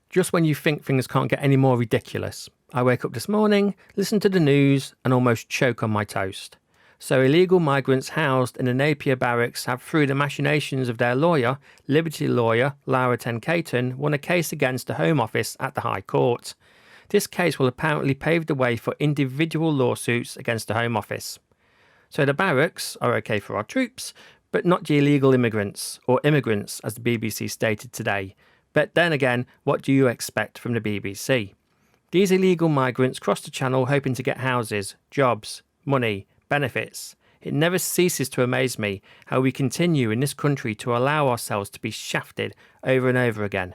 Just when you think things can't get any more ridiculous, I wake up this morning, listen to the news and almost choke on my toast. So illegal migrants housed in the Napier Barracks have, through the machinations of their lawyer, Liberty lawyer Lara Ten-Caton, won a case against the Home Office at the High Court. This case will apparently pave the way for individual lawsuits against the Home Office. So the barracks are okay for our troops, but not the illegal immigrants, or immigrants as the BBC stated today. But then again, what do you expect from the BBC? These illegal migrants cross the channel hoping to get houses, jobs, money, benefits. It never ceases to amaze me how we continue in this country to allow ourselves to be shafted over and over again.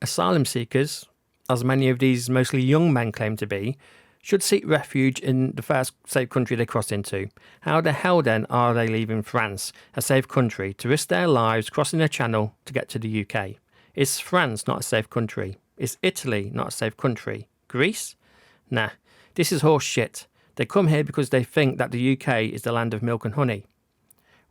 Asylum seekers, as many of these mostly young men claim to be, should seek refuge in the first safe country they cross into. How the hell then are they leaving France, a safe country, to risk their lives crossing the channel to get to the UK? Is France not a safe country? Is Italy not a safe country? Greece? Nah, this is horse shit. They come here because they think that the UK is the land of milk and honey.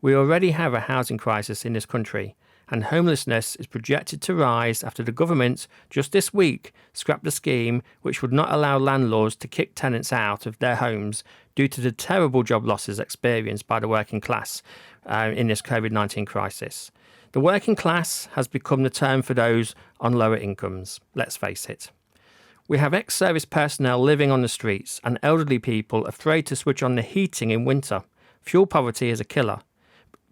We already have a housing crisis in this country, and homelessness is projected to rise after the government just this week scrapped a scheme which would not allow landlords to kick tenants out of their homes due to the terrible job losses experienced by the working class in this COVID-19 crisis. The working class has become the term for those on lower incomes, let's face it. We have ex-service personnel living on the streets and elderly people afraid to switch on the heating in winter. Fuel poverty is a killer.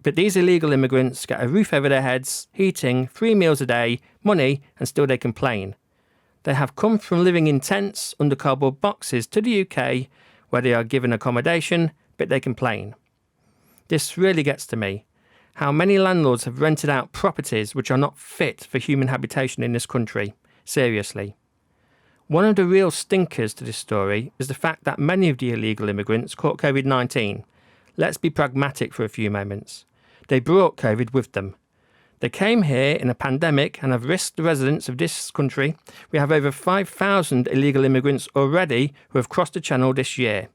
But these illegal immigrants get a roof over their heads, heating, 3 meals a day, money, and still they complain. They have come from living in tents under cardboard boxes to the UK, where they are given accommodation, but they complain. This really gets to me. How many landlords have rented out properties which are not fit for human habitation in this country? Seriously. One of the real stinkers to this story is the fact that many of the illegal immigrants caught COVID-19. Let's be pragmatic for a few moments. They brought COVID with them. They came here in a pandemic and have risked the residents of this country. We have over 5,000 illegal immigrants already who have crossed the channel this year.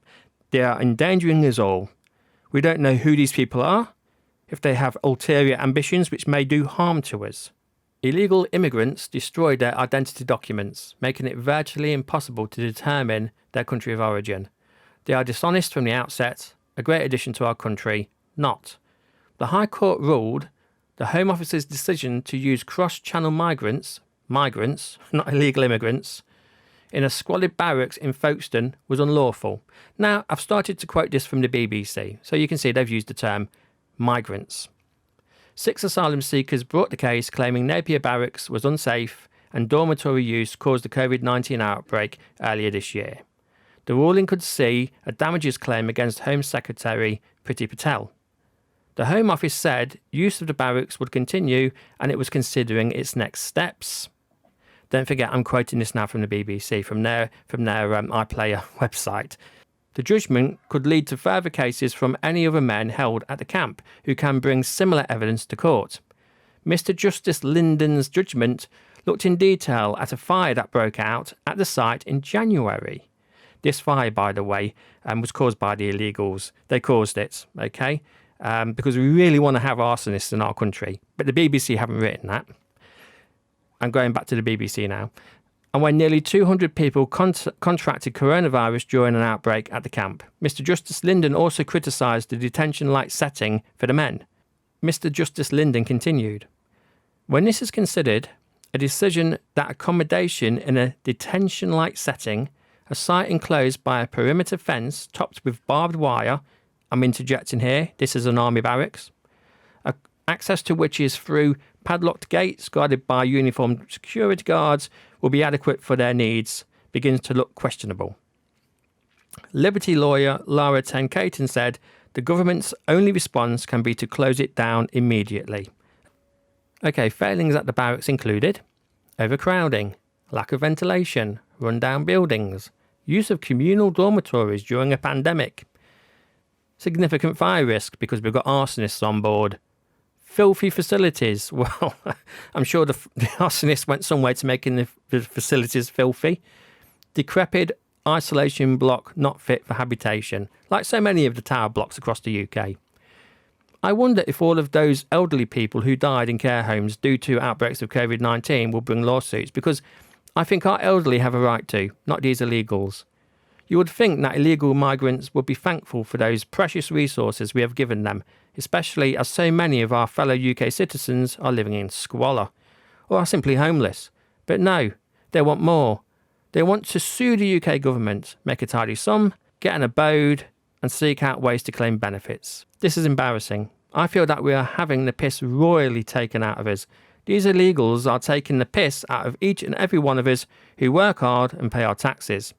They are endangering us all. We don't know who these people are, if they have ulterior ambitions which may do harm to us. Illegal immigrants destroyed their identity documents, making it virtually impossible to determine their country of origin. They are dishonest from the outset, a great addition to our country, not. The High Court ruled the Home Office's decision to use cross-channel migrants, not illegal immigrants, in a squalid barracks in Folkestone was unlawful. Now, I've started to quote this from the BBC, so you can see they've used the term migrants. 6 asylum seekers brought the case claiming Napier Barracks was unsafe and dormitory use caused the COVID-19 outbreak earlier this year. The ruling could see a damages claim against Home Secretary Priti Patel. The Home Office said use of the barracks would continue and it was considering its next steps. Don't forget, I'm quoting this now from the BBC, from their iPlayer website. The judgment could lead to further cases from any other men held at the camp who can bring similar evidence to court. Mr. Justice Linden's judgment looked in detail at a fire that broke out at the site in January. This fire, by the way, was caused by the illegals. They caused it, okay? Because we really want to have arsonists in our country. But the BBC haven't written that. I'm going back to the BBC now. And when nearly 200 people contracted coronavirus during an outbreak at the camp. Mr. Justice Linden also criticised the detention-like setting for the men. Mr. Justice Linden continued, when this is considered, a decision that accommodation in a detention-like setting, a site enclosed by a perimeter fence topped with barbed wire, I'm interjecting here, this is an army barracks, access to which is through padlocked gates guarded by uniformed security guards will be adequate for their needs, begins to look questionable. Liberty lawyer Lara Ten-Caton said the government's only response can be to close it down immediately. Okay, failings at the barracks included overcrowding, lack of ventilation, run-down buildings, use of communal dormitories during a pandemic, significant fire risk because we've got arsonists on board, filthy facilities. Well, I'm sure the arsonists went somewhere to making the facilities filthy. Decrepit isolation block not fit for habitation, like so many of the tower blocks across the UK. I wonder if all of those elderly people who died in care homes due to outbreaks of COVID-19 will bring lawsuits, because I think our elderly have a right to, not these illegals. You would think that illegal migrants would be thankful for those precious resources we have given them, especially as so many of our fellow UK citizens are living in squalor, or are simply homeless. But no, they want more. They want to sue the UK government, make a tidy sum, get an abode, and seek out ways to claim benefits. This is embarrassing. I feel that we are having the piss royally taken out of us. These illegals are taking the piss out of each and every one of us who work hard and pay our taxes.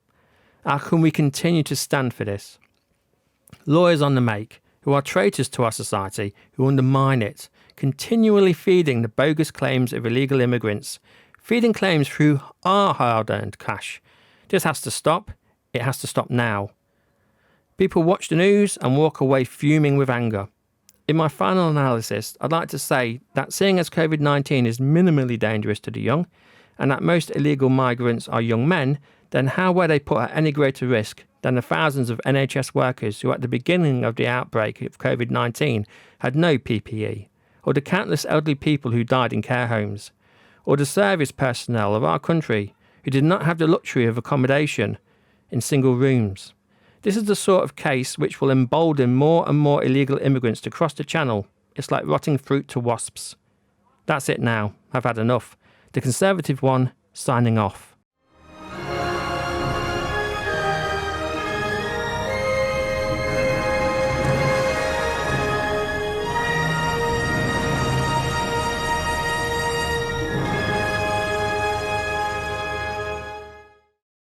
How can we continue to stand for this? Lawyers on the make, who are traitors to our society, who undermine it, continually feeding the bogus claims of illegal immigrants, feeding claims through our hard-earned cash. This has to stop. It has to stop now. People watch the news and walk away fuming with anger. In my final analysis, I'd like to say that seeing as COVID-19 is minimally dangerous to the young, and that most illegal migrants are young men, then how were they put at any greater risk than the thousands of NHS workers who at the beginning of the outbreak of COVID-19 had no PPE, or the countless elderly people who died in care homes, or the service personnel of our country who did not have the luxury of accommodation in single rooms? This is the sort of case which will embolden more and more illegal immigrants to cross the channel. It's like rotting fruit to wasps. That's it now. I've had enough. The Conservative one, signing off.